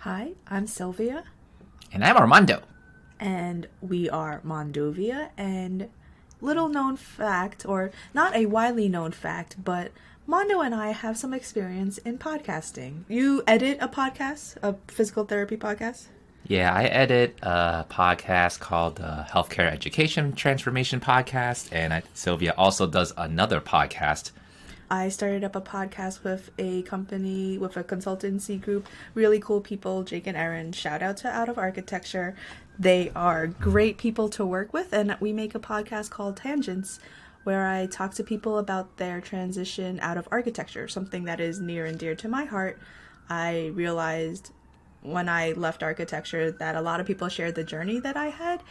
Hi, I'm Silvia. And I'm Armando. And we are Mondovia. And little known fact, or not a widely known fact, but Mondo and I have some experience in podcasting. You edit a podcast, a physical therapy podcast? Yeah, I edit a podcast called the Healthcare Education Transformation Podcast, and Sylvia also does another podcast. I started up a podcast with a company, with a consultancy group, really cool people, Jake and Erin. Shout out to Out of Architecture. They are great people to work with, and we make a podcast called Tangents, where I talk to people about their transition out of architecture, something that is near and dear to my heart. I realized when I left architecture that a lot of people shared the journey that I had,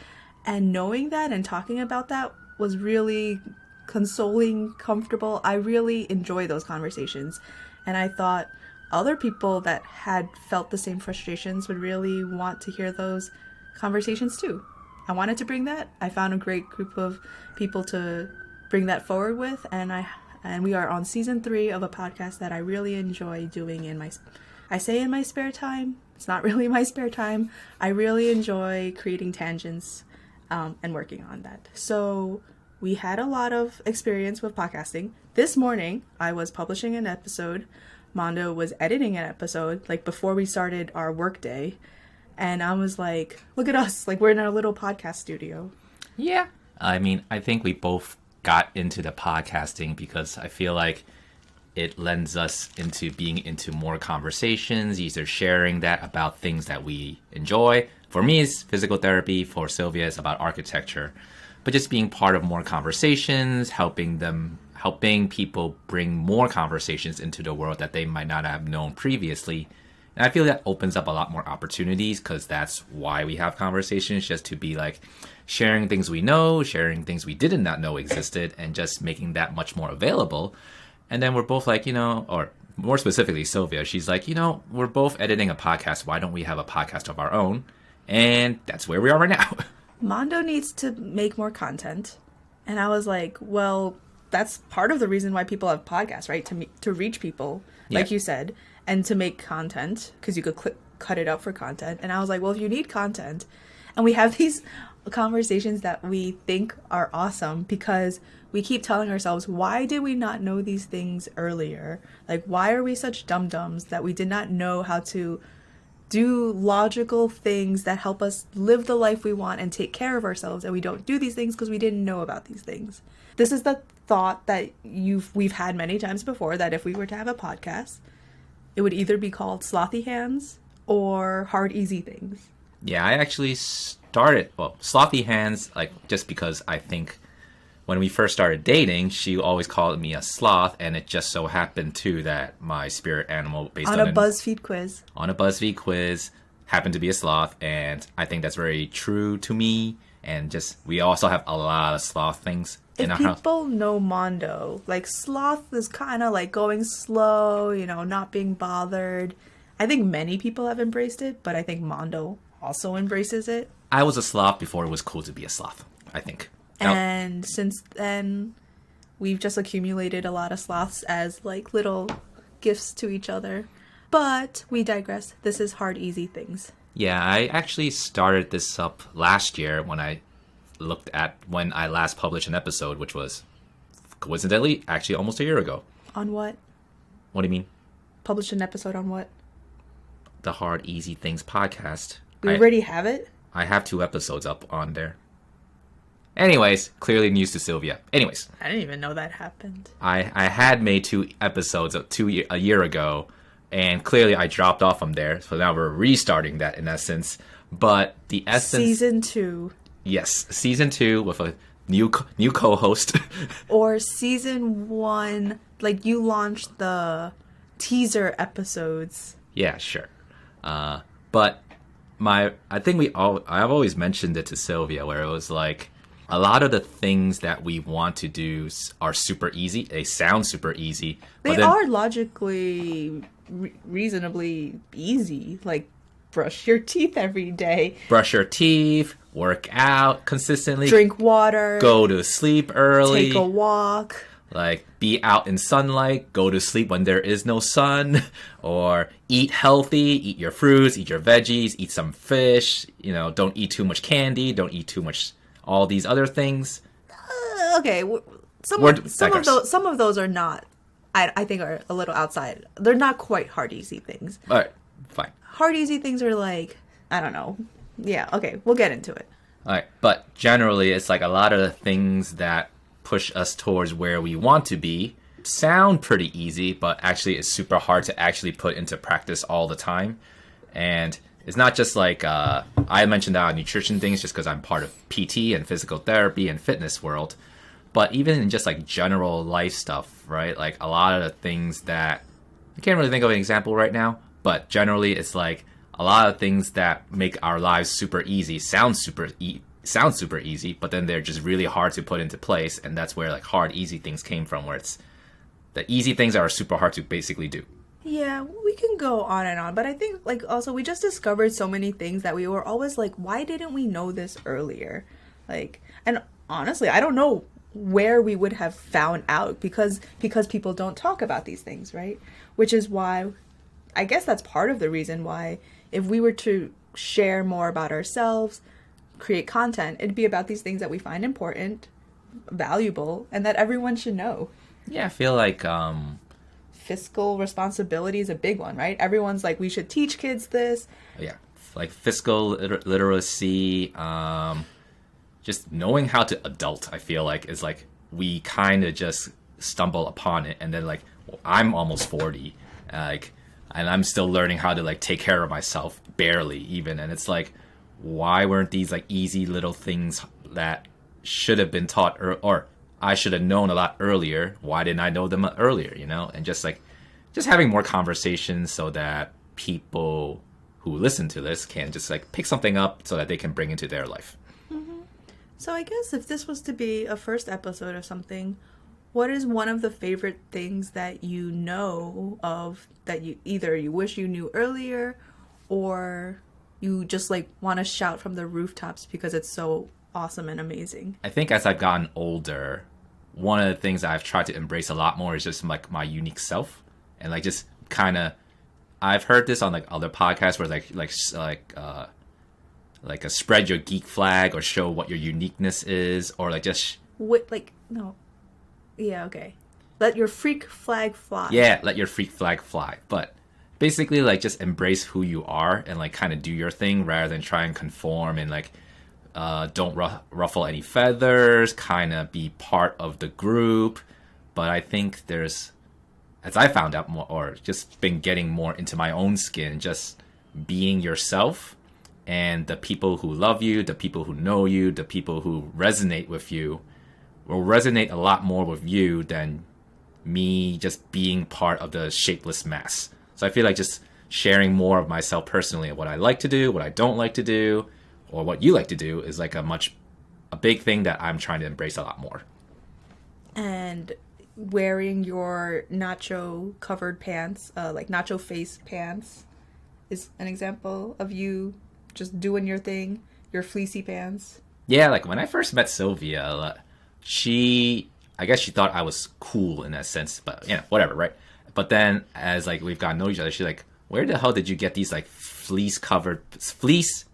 and knowing that and talking about that was really consoling, comfortable. I really enjoy those conversations, and I thought other people that had felt the same frustrations would really want to hear those conversations too. I wanted to bring that. I found a great group of people to bring that forward with, and we are on season 3 of a podcast that I really enjoy doing in my spare time. It's not really my spare time. I really enjoy creating tangents and working on that. So we had a lot of experience with podcasting. This morning, I was publishing an episode. Mondo was editing an episode, like before we started our workday. And I was like, look at us, like we're in our little podcast studio. Yeah. I mean, I think we both got into the podcasting because I feel like it lends us into being into more conversations, either sharing that about things that we enjoy. For me, it's physical therapy. For Sylvia, it's about architecture. But just being part of more conversations, helping people bring more conversations into the world that they might not have known previously. And I feel that opens up a lot more opportunities because that's why we have conversations, just to be like sharing things we know, sharing things we did not know existed, and just making that much more available. And then we're both like, or more specifically, Sylvia, she's like, we're both editing a podcast. Why don't we have a podcast of our own? And that's where we are right now. Mondo needs to make more content. And I was like, well, that's part of the reason why people have podcasts, right? To reach people, like you said, and to make content, because you could cut it up for content. And I was like, well, if you need content, and we have these conversations that we think are awesome because we keep telling ourselves, why did we not know these things earlier? Like, why are we such dum-dums that we did not know how to do logical things that help us live the life we want and take care of ourselves, and we don't do these things because we didn't know about these things. This is the thought that we've had many times before, that if we were to have a podcast, it would either be called Slothy Hands or Hard Easy Things. Yeah, I actually started, Slothy Hands, like, just because I think when we first started dating, she always called me a sloth, and it just so happened, too, that my spirit animal, based on a BuzzFeed quiz. On a BuzzFeed quiz, happened to be a sloth, and I think that's very true to me, and just, we also have a lot of sloth things in our house. If people know Mondo, like, sloth is kind of like going slow, not being bothered. I think many people have embraced it, but I think Mondo also embraces it. I was a sloth before it was cool to be a sloth, I think. And since then, we've just accumulated a lot of sloths as like little gifts to each other. But we digress. This is Hard Easy Things. Yeah, I actually started this up last year when I looked at when I last published an episode, which was coincidentally actually almost a year ago. On what? What do you mean? Published an episode on what? The Hard Easy Things podcast. We already have it? I have 2 episodes up on there. Anyways, clearly news to Sylvia. Anyways. I didn't even know that happened. I had made 2 episodes a year ago, and clearly I dropped off from there. So now we're restarting that in essence. But the essence... Season 2. Yes, Season 2 with a new co-host. Or Season 1, like you launched the teaser episodes. Yeah, sure. But I've always mentioned it to Sylvia, where it was like, a lot of the things that we want to do are super easy. They sound super easy. They are logically reasonably easy. Like, brush your teeth every day. Brush your teeth, work out consistently. Drink water. Go to sleep early. Take a walk. Like, be out in sunlight, go to sleep when there is no sun, or eat healthy, eat your fruits, eat your veggies, eat some fish, don't eat too much candy, don't eat too much all these other things. Okay, some of those are not, I think are a little outside. They're not quite hard, easy things. All right, fine. Hard, easy things are like, I don't know. Yeah, okay, we'll get into it. All right, but generally, it's like a lot of the things that push us towards where we want to be sound pretty easy, but actually it's super hard to actually put into practice all the time. And it's not just like, I mentioned that nutrition things just because I'm part of PT and physical therapy and fitness world, but even in just like general life stuff, right? Like a lot of the things that, I can't really think of an example right now, but generally it's like a lot of things that make our lives super easy sound super easy, but then they're just really hard to put into place. And that's where like hard, easy things came from, where it's the easy things are super hard to basically do. Yeah, we can go on and on, but I think like also we just discovered so many things that we were always like, why didn't we know this earlier? Like, and honestly, I don't know where we would have found out because people don't talk about these things, right? Which is why, I guess that's part of the reason why if we were to share more about ourselves, create content, it'd be about these things that we find important, valuable, and that everyone should know. Yeah, I feel like fiscal responsibility is a big one, right? Everyone's like, we should teach kids this. Yeah, like fiscal literacy, just knowing how to adult, I feel like is like we kind of just stumble upon it, and then like I'm almost 40, like, and I'm still learning how to like take care of myself, barely even, and it's like, why weren't these like easy little things that should have been taught or I should have known a lot earlier? Why didn't I know them earlier? And just having more conversations so that people who listen to this can just like pick something up so that they can bring into their life. Mm-hmm. So I guess if this was to be a first episode of something, what is one of the favorite things that you know of that you either you wish you knew earlier or you just like want to shout from the rooftops because it's so awesome and amazing? I think as I've gotten older, one of the things I've tried to embrace a lot more is just like my unique self, and like just kind of, I've heard this on like other podcasts where like a spread your geek flag or show what your uniqueness is, or like just no, yeah, okay, let your freak flag fly. Yeah, let your freak flag fly, but basically like just embrace who you are and like kind of do your thing rather than try and conform and like don't ruffle any feathers, kind of be part of the group. But I think there's, as I found out more, or just been getting more into my own skin, just being yourself, and the people who love you, the people who know you, the people who resonate with you will resonate a lot more with you than me just being part of the shapeless mass. So I feel like just sharing more of myself personally and what I like to do, what I don't like to do, or what you like to do is like a big thing that I'm trying to embrace a lot more. And wearing your nacho covered pants, like nacho face pants, is an example of you just doing your thing, your fleecy pants. Yeah, like when I first met Silvia, I guess she thought I was cool in that sense, but whatever, right? But then as like we've gotten to know each other, she's like, where the hell did you get these like fleece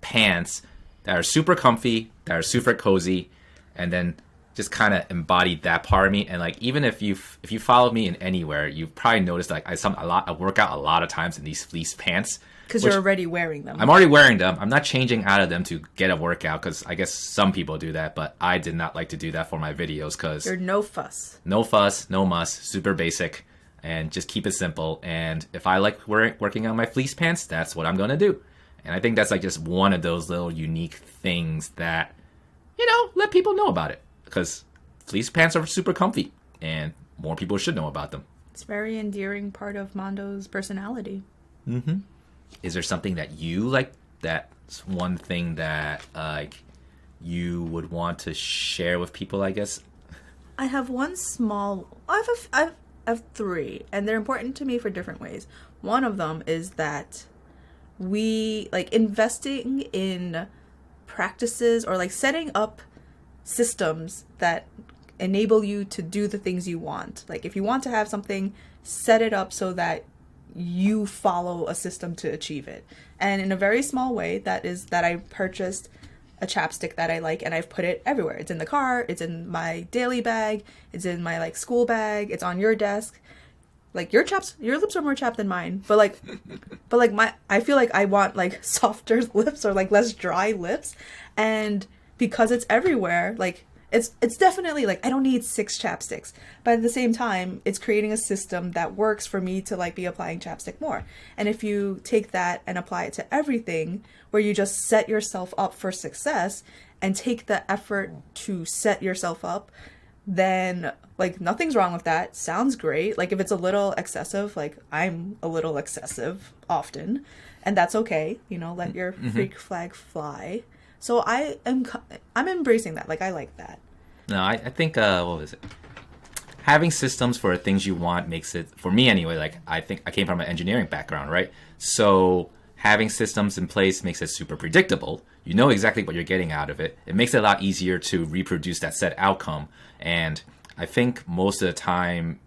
pants that are super comfy, that are super cozy, and then just kind of embodied that part of me. And like, even if you followed me in anywhere, you've probably noticed like I work out a lot of times in these fleece pants. Because you're already wearing them. I'm already wearing them. I'm not changing out of them to get a workout, because I guess some people do that, but I did not like to do that for my videos because... You're no fuss. No fuss, no muss, super basic, and just keep it simple. And if I like working on my fleece pants, that's what I'm going to do. And I think that's like just one of those little unique things that, let people know about it. Because fleece pants are super comfy, and more people should know about them. It's a very endearing part of Mondo's personality. Mm-hmm. Is there something that you like, that's one thing that you would want to share with people, I guess? I have I have three, and they're important to me for different ways. One of them is that we like investing in practices or like setting up systems that enable you to do the things you want. Like if you want to have something, set it up so that you follow a system to achieve it. And in a very small way, that is that I purchased a chapstick that I like and I've put it everywhere. It's in the car, it's in my daily bag, it's in my like school bag, it's on your desk. Like your lips are more chapped than mine, but I feel like I want like softer lips or like less dry lips, and because it's everywhere, like it's definitely like I don't need 6 chapsticks, but at the same time, it's creating a system that works for me to like be applying chapstick more. And if you take that and apply it to everything, where you just set yourself up for success and take the effort to set yourself up, then like nothing's wrong with that. Sounds great. Like if it's a little excessive, like I'm a little excessive often, and that's okay. You know, let your freak flag fly. So I'm embracing that. Like I like that. No, I think what was it? Having systems for things you want makes it, for me anyway, like I think I came from an engineering background, right? So having systems in place makes it super predictable. You know exactly what you're getting out of it. It makes it a lot easier to reproduce that set outcome. And I think most of the time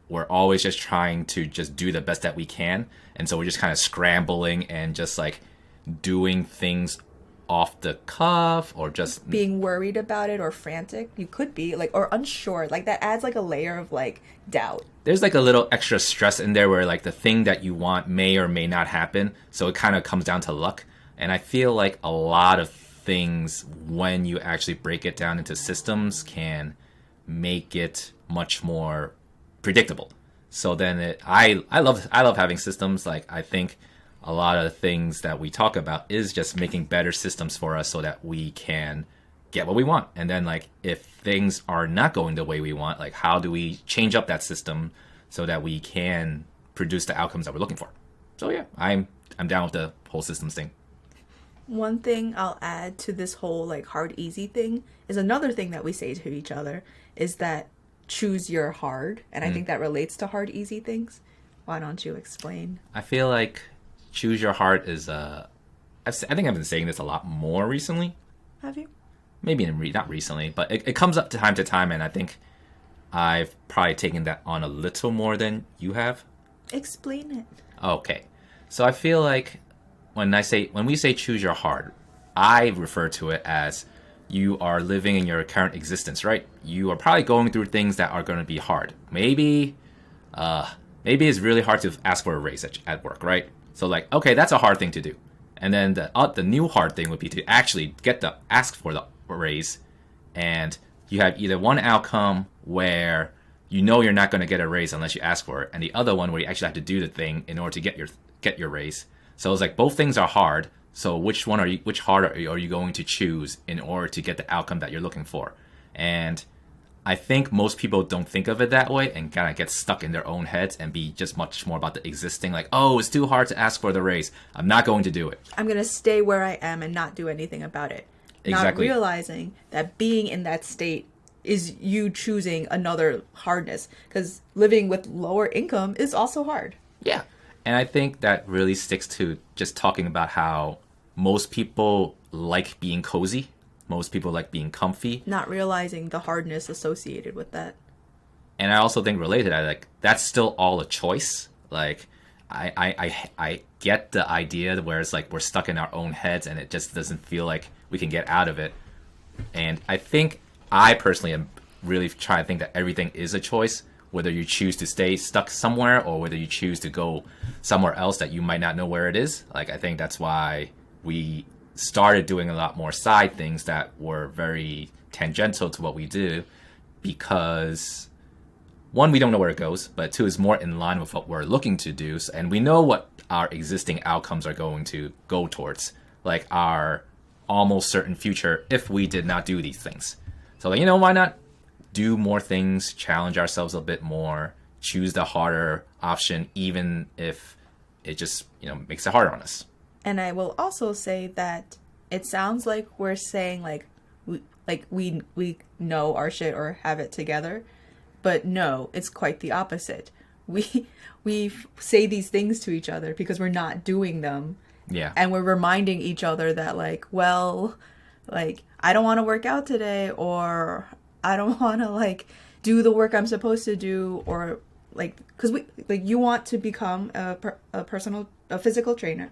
we're always just trying to just do the best that we can. And so we're just kind of scrambling and just like doing things off the cuff or just being worried about it or frantic. You could be like, or unsure. Like that adds like a layer of like doubt. There's like a little extra stress in there where like the thing that you want may or may not happen. So it kind of comes down to luck. And I feel like a lot of things, when you actually break it down into systems, can make it much more predictable. So then I love having systems. Like I think a lot of the things that we talk about is just making better systems for us so that we can get what we want. And then like if things are not going the way we want, like how do we change up that system so that we can produce the outcomes that we're looking for? So yeah, I'm down with the whole systems thing. One thing I'll add to this whole like hard easy thing is another thing that we say to each other is that choose your hard. And I think that relates to hard easy things. Why don't you explain? I feel like choose your heart is I think I've been saying this a lot more recently. Have you? Maybe not recently, but it comes up to time, and I think I've probably taken that on a little more than you have. Explain it. Okay. So I feel like when we say choose your heart, I refer to it as you are living in your current existence, right? You are probably going through things that are going to be hard. Maybe it's really hard to ask for a raise at work, right? So like, okay, that's a hard thing to do. And then the new hard thing would be to actually ask for the raise. And you have either one outcome where you know you're not going to get a raise unless you ask for it, and the other one where you actually have to do the thing in order to get your raise. So it's like both things are hard. So which hard are you going to choose in order to get the outcome that you're looking for? And I think most people don't think of it that way and kind of get stuck in their own heads and be just much more about the existing, like, oh, it's too hard to ask for the raise, I'm not going to do it. I'm going to stay where I am and not do anything about it. Exactly. Not realizing that being in that state is you choosing another hardness, because living with lower income is also hard. Yeah. And I think that really sticks to just talking about how most people like being cozy. Most people like being comfy. Not realizing the hardness associated with that. And I also think related to that, like, that's still all a choice. Like, I get the idea where it's like we're stuck in our own heads and it just doesn't feel like we can get out of it. And I think I personally am really trying to think that everything is a choice, whether you choose to stay stuck somewhere or whether you choose to go somewhere else that you might not know where it is. Like, I think that's why we started doing a lot more side things that were very tangential to what we do, because one, we don't know where it goes, but two, is more in line with what we're looking to do, and we know what our existing outcomes are going to go towards, like our almost certain future if we did not do these things. So, like, why not do more things, challenge ourselves a bit more, choose the harder option, even if it just makes it harder on us. And I will also say that it sounds like we're saying we know our shit or have it together, but no, it's quite the opposite. We say these things to each other because we're not doing them. Yeah. And we're reminding each other that I don't want to work out today, or I don't want to like do the work I'm supposed to do, or like, because we like, you want to become a physical trainer.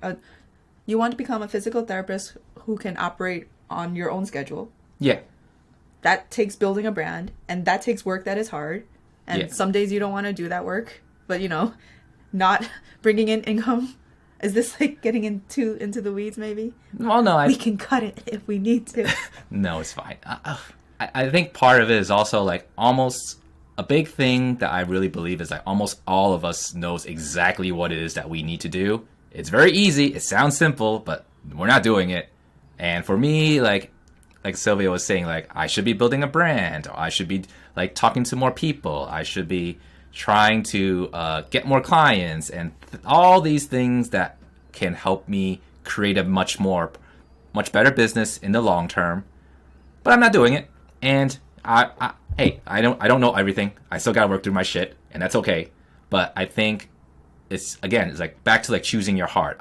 You want to become a physical therapist who can operate on your own schedule. Yeah. That takes building a brand, and that takes work that is hard. And Yeah. some days you don't want to do that work, but not bringing in income. Is this like getting into the weeds? Maybe. Well, no, we can cut it if we need to. No, it's fine. I think part of it is also like almost a big thing that I really believe is like almost all of us knows exactly what it is that we need to do. It's very easy. It sounds simple, but we're not doing it. And for me, like Sylvia was saying, like I should be building a brand, or I should be like talking to more people. I should be trying to get more clients, and all these things that can help me create a much better business in the long term. But I'm not doing it. And I don't know everything. I still gotta work through my shit, and that's okay. But I think it's like back to like choosing your heart.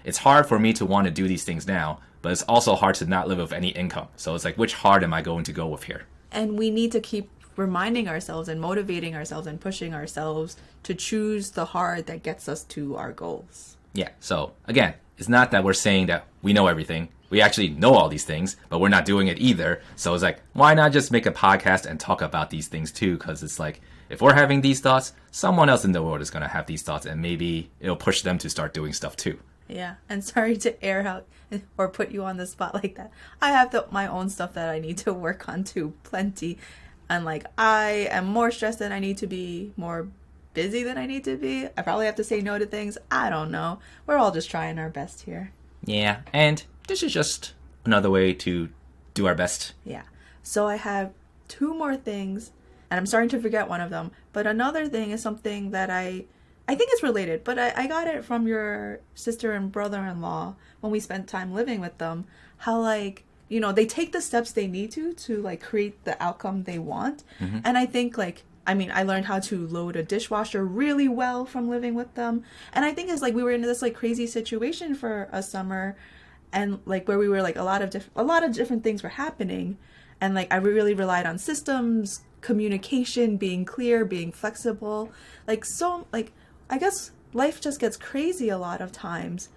It's hard for me to want to do these things now, but it's also hard to not live with any income. So it's like, which heart am I going to go with here? And we need to keep reminding ourselves and motivating ourselves and pushing ourselves to choose the heart that gets us to our goals. Yeah. So again, it's not that we're saying that we know everything. We actually know all these things, but we're not doing it either. So it's like, why not just make a podcast and talk about these things too? Because it's like, if we're having these thoughts, someone else in the world is going to have these thoughts, and maybe it'll push them to start doing stuff too. Yeah. And sorry to air out or put you on the spot like that. I have my own stuff that I need to work on too, plenty. And like, I am more stressed than I need to be, more busy than I need to be. I probably have to say no to things. I don't know. We're all just trying our best here. Yeah. And this is just another way to do our best. Yeah. So I have 2 more things, and I'm starting to forget one of them. But another thing is something that I think it's related, but I got it from your sister and brother-in-law when we spent time living with them. How like, they take the steps they need to like create the outcome they want. Mm-hmm. And I think like, I learned how to load a dishwasher really well from living with them. And I think it's like we were in this like crazy situation for a summer, and like where we were like a lot of different things were happening, and like I really relied on systems, communication, being clear, being flexible. Like, so like I guess life just gets crazy a lot of times,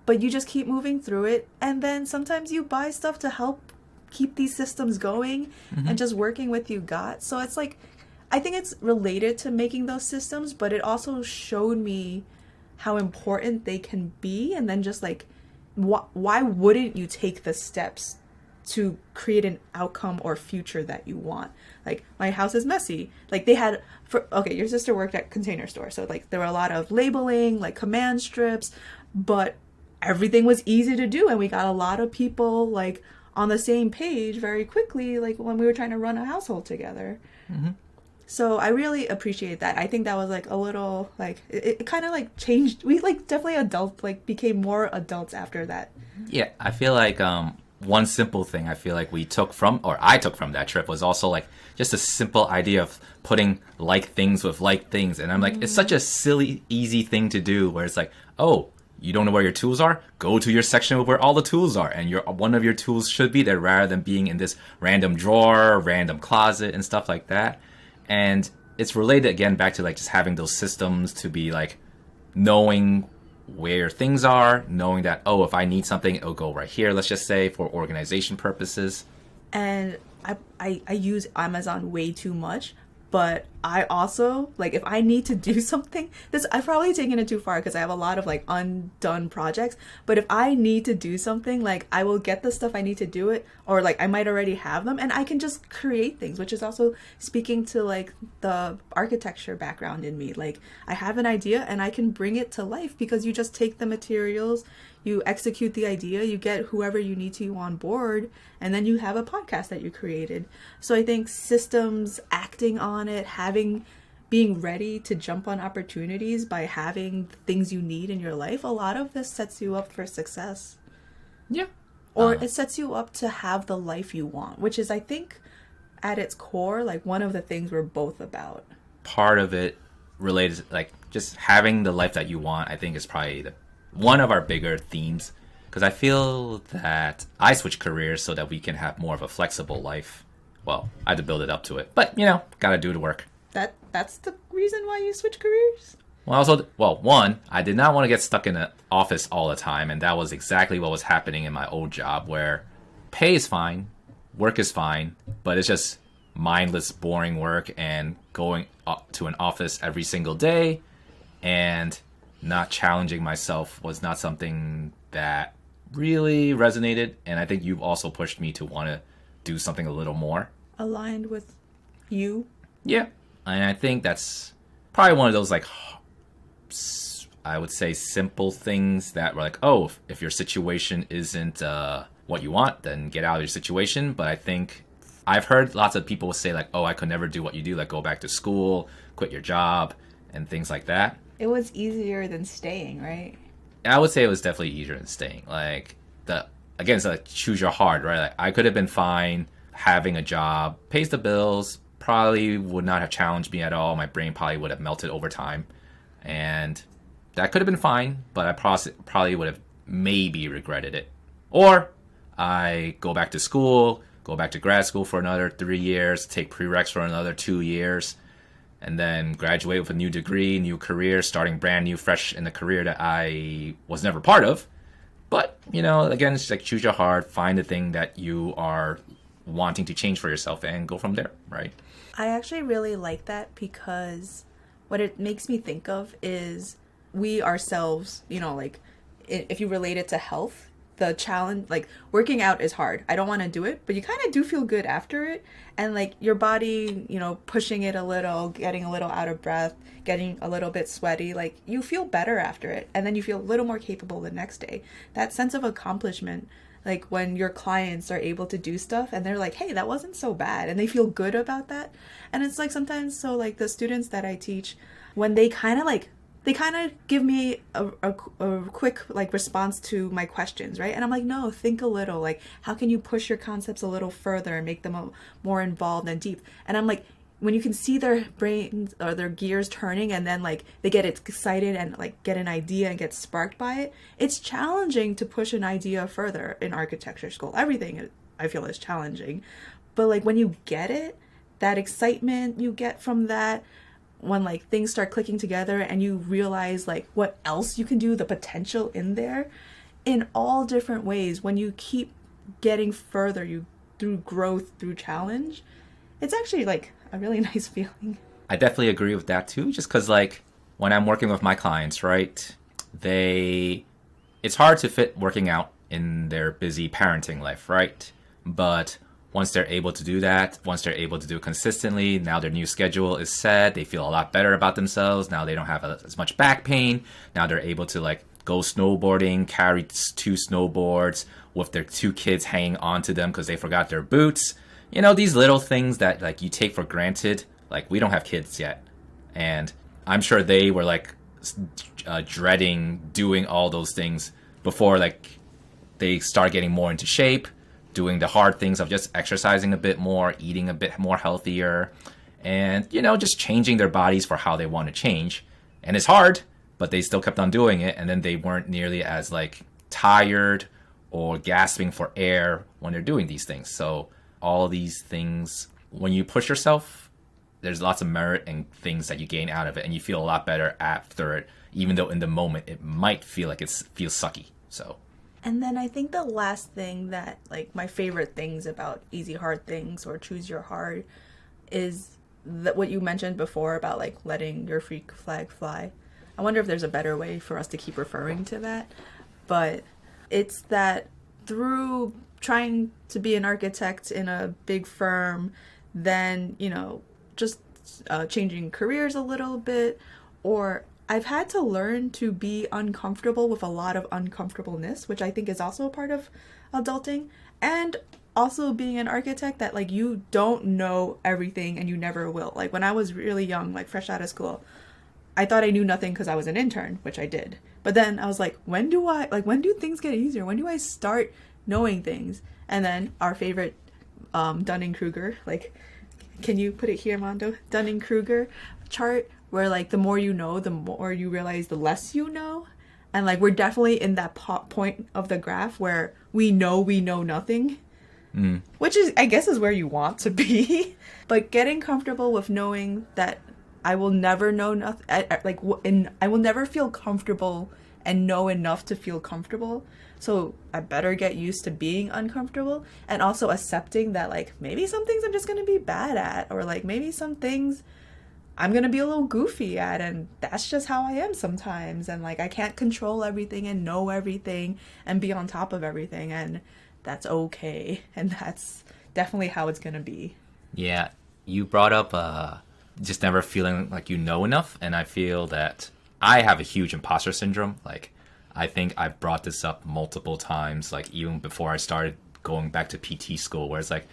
but you just keep moving through it, and then sometimes you buy stuff to help keep these systems going. Mm-hmm. And just working with you got. So it's like, I think it's related to making those systems, but it also showed me how important they can be. And then just like, why wouldn't you take the steps to create an outcome or future that you want? Like, my house is messy. Like, your sister worked at Container Store, so like there were a lot of labeling, like command strips, but everything was easy to do, and we got a lot of people like on the same page very quickly, like when we were trying to run a household together. Mm-hmm. So I really appreciate that. I think that was like a little like it kind of like changed. We like definitely became more adults after that. Yeah, I feel like one simple thing I feel like I took from that trip was also like just a simple idea of putting like things with like things. And I'm like, It's such a silly, easy thing to do, where it's like, oh, you don't know where your tools are? Go to your section where all the tools are, and one of your tools should be there rather than being in this random drawer, random closet, and stuff like that. And it's related again back to like just having those systems to be like knowing where things are, knowing that, oh, if I need something, it'll go right here, let's just say, for organization purposes. And I use Amazon way too much, but I also, like, if I need to do something, I've probably taken it too far because I have a lot of like undone projects, but if I need to do something, like, I will get the stuff I need to do it, or like I might already have them, and I can just create things, which is also speaking to like the architecture background in me. Like, I have an idea and I can bring it to life because you just take the materials, you execute the idea, you get whoever you need to on board, and then you have a podcast that you created. So I think systems, acting on it, being ready to jump on opportunities by having things you need in your life, a lot of this sets you up for success. Yeah. Or it sets you up to have the life you want, which is, I think, at its core, like one of the things we're both about. Part of it related to, like, just having the life that you want, I think is probably one of our bigger themes, because I feel that I switched careers so that we can have more of a flexible life, Well, I had to build it up to it. But, gotta do the work. That's the reason why you switch careers? One, I did not want to get stuck in the office all the time, and that was exactly what was happening in my old job, where pay is fine, work is fine, but it's just mindless, boring work, and going up to an office every single day and not challenging myself was not something that really resonated. And I think you've also pushed me to want to do something a little more aligned with you. Yeah, and I think that's probably one of those, like, I would say, simple things that were like, oh, if your situation isn't what you want, then get out of your situation. But I think I've heard lots of people say, like, oh, I could never do what you do, like go back to school, quit your job, and things like that. It was easier than staying, right? I would say it was definitely easier than staying. Like, it's like choose your heart, right? Like, I could have been fine having a job, pays the bills, probably would not have challenged me at all. My brain probably would have melted over time. And that could have been fine, but I probably would have maybe regretted it. Or I go back to school, go back to grad school for another 3 years, take prereqs for another 2 years, and then graduate with a new degree, new career, starting brand new, fresh in the career that I was never part of. But, again, it's like choose your heart, find the thing that you are wanting to change for yourself and go from there, right? I actually really like that, because what it makes me think of is we ourselves, like if you relate it to health, the challenge, like working out is hard. I don't want to do it, but you kind of do feel good after it. And like your body, pushing it a little, getting a little out of breath, getting a little bit sweaty, like you feel better after it. And then you feel a little more capable the next day. That sense of accomplishment, like when your clients are able to do stuff and they're like, hey, that wasn't so bad. And they feel good about that. And it's like sometimes, so like the students that I teach, when they kind of give me a quick like response to my questions, right? And I'm like, no, think a little, like how can you push your concepts a little further and make them more involved and deep? And I'm like, when you can see their brains or their gears turning and then like they get excited and like get an idea and get sparked by it, it's challenging to push an idea further in architecture school. Everything I feel is challenging, but like when you get it, that excitement you get from that, when like things start clicking together and you realize like what else you can do, the potential in there in all different ways, when you keep getting further, you through growth, through challenge, it's actually like a really nice feeling. I definitely agree with that too, just because like when I'm working with my clients, right, it's hard to fit working out in their busy parenting life, right? But once they're able to do that, once they're able to do it consistently, now their new schedule is set, they feel a lot better about themselves. Now they don't have as much back pain. Now they're able to like go snowboarding, carry 2 snowboards with their 2 kids hanging onto them because they forgot their boots. These little things that like you take for granted. Like, we don't have kids yet, and I'm sure they were like dreading doing all those things before like they start getting more into shape, doing the hard things of just exercising a bit more, eating a bit more healthier, and, just changing their bodies for how they want to change. And it's hard, but they still kept on doing it. And then they weren't nearly as like tired or gasping for air when they're doing these things. So all these things, when you push yourself, there's lots of merit and things that you gain out of it. And you feel a lot better after it, even though in the moment it might feel like it feels sucky. So. And then I think the last thing that, like, my favorite things about Easy Hard Things or Choose Your Hard is that what you mentioned before about, like, letting your freak flag fly. I wonder if there's a better way for us to keep referring to that. But it's that through trying to be an architect in a big firm, then, just changing careers a little bit, or I've had to learn to be uncomfortable with a lot of uncomfortableness, which I think is also a part of adulting, and also being an architect, that like you don't know everything and you never will. Like when I was really young, like fresh out of school, I thought I knew nothing because I was an intern, which I did. But then I was like, when do things get easier? When do I start knowing things? And then our favorite Dunning-Kruger, like, can you put it here, Armando? Dunning-Kruger chart, where like the more you know, the more you realize the less you know. And like we're definitely in that point of the graph where we know nothing, which is, I guess, is where you want to be. But getting comfortable with knowing that I will never know nothing, I will never feel comfortable and know enough to feel comfortable. So I better get used to being uncomfortable, and also accepting that, like, maybe some things I'm just going to be bad at, or like maybe some things I'm going to be a little goofy at, and that's just how I am sometimes. And like, I can't control everything and know everything and be on top of everything, and that's okay. And that's definitely how it's going to be. Yeah, you brought up just never feeling like you know enough, and I feel that I have a huge imposter syndrome. Like, I think I've brought this up multiple times, like even before I started going back to PT school, where it's like,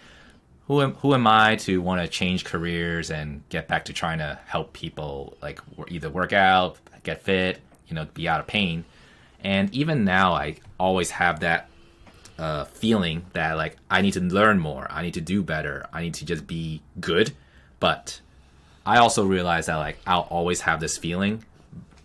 who am I to want to change careers and get back to trying to help people, like either work out, get fit, be out of pain. And even now, I always have that feeling that, like, I need to learn more, I need to do better, I need to just be good. But I also realize that, like, I'll always have this feeling,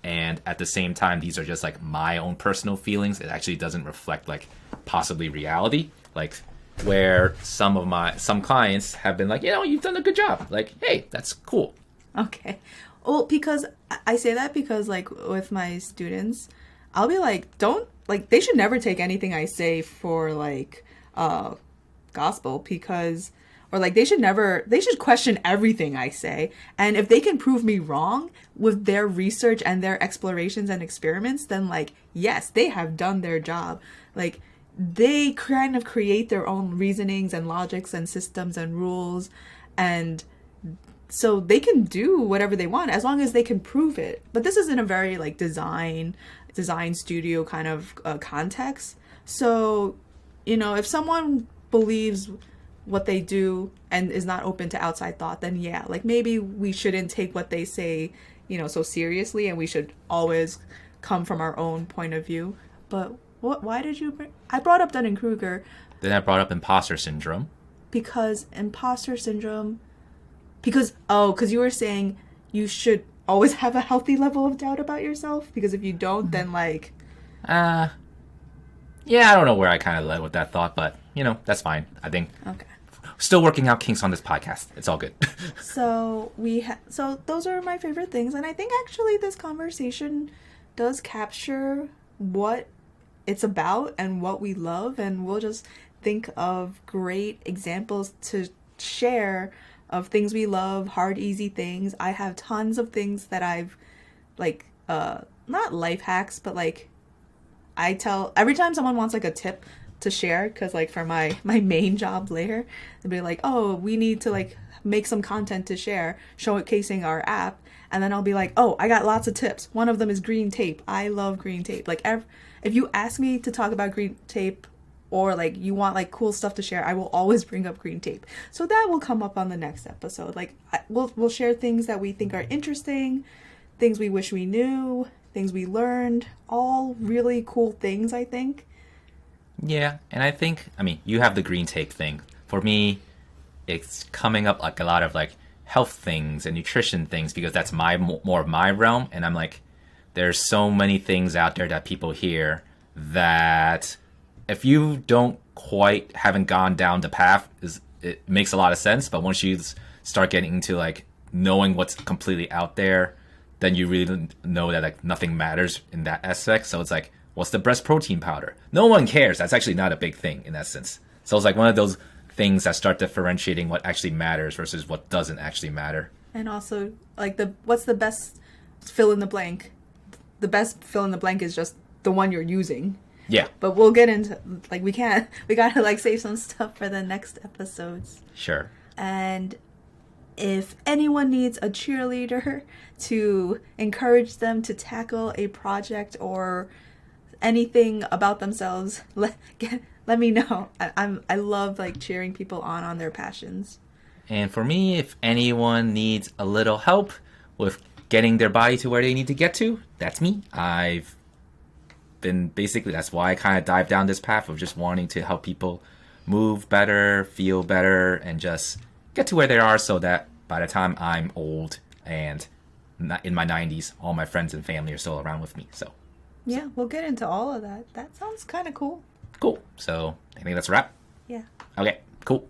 and at the same time, these are just like my own personal feelings. It actually doesn't reflect like possibly reality. Like, where some clients have been like, you've done a good job. Like, hey, that's cool. Okay. Well, because I say that because, like, with my students, I'll be like, they should never take anything I say for like gospel, because, or like, they should question everything I say. And if they can prove me wrong with their research and their explorations and experiments, then, like, yes, they have done their job. Like, they kind of create their own reasonings and logics and systems and rules. And so they can do whatever they want as long as they can prove it. But this is in a very like design studio kind of context. So, if someone believes what they do and is not open to outside thought, then yeah, like, maybe we shouldn't take what they say, so seriously, and we should always come from our own point of view. But why did you I brought up Dunning-Kruger. Then I brought up imposter syndrome. Because imposter syndrome, because you were saying you should always have a healthy level of doubt about yourself, because if you don't, then like... Yeah, I don't know where I kind of led with that thought, but, that's fine. I think... Okay. Still working out kinks on this podcast. It's all good. So so those are my favorite things, and I think actually this conversation does capture what it's about and what we love, and we'll just think of great examples to share of things we love, hard, easy things. I have tons of things that I've, like, not life hacks, but like, I tell every time someone wants like a tip to share, because like for my main job later, they'll be like, oh, we need to like make some content to share showcasing our app, and then I'll be like, oh, I got lots of tips. One of them is green tape. I love green tape. Like, if you ask me to talk about green tape, or like you want like cool stuff to share, I will always bring up green tape. So that will come up on the next episode. Like, we'll share things that we think are interesting, things we wish we knew, things we learned, all really cool things, I think. Yeah, and I think, you have the green tape thing. For me, it's coming up like a lot of like health things and nutrition things, because that's more of my realm. And I'm like, there's so many things out there that people hear that if you haven't gone down the path, it makes a lot of sense. But once you start getting into like knowing what's completely out there, then you really know that like nothing matters in that aspect. So it's like, what's the breast protein powder? No one cares. That's actually not a big thing in that sense. So it's like one of those things that start differentiating what actually matters versus what doesn't actually matter. And also, like, what's the best fill in the blank? The best fill in the blank is just the one you're using. Yeah. But we'll get into, like, we gotta like save some stuff for the next episodes. Sure. And if anyone needs a cheerleader to encourage them to tackle a project or anything about themselves, let me know. I love like cheering people on their passions. And for me, if anyone needs a little help with getting their body to where they need to get to, that's me. I've been that's why I kind of dived down this path of just wanting to help people move better, feel better, and just get to where they are, so that by the time I'm old and in my 90s, all my friends and family are still around with me. So yeah, we'll get into all of that. That sounds kind of cool. Cool. So I think that's a wrap. Yeah. Okay, cool.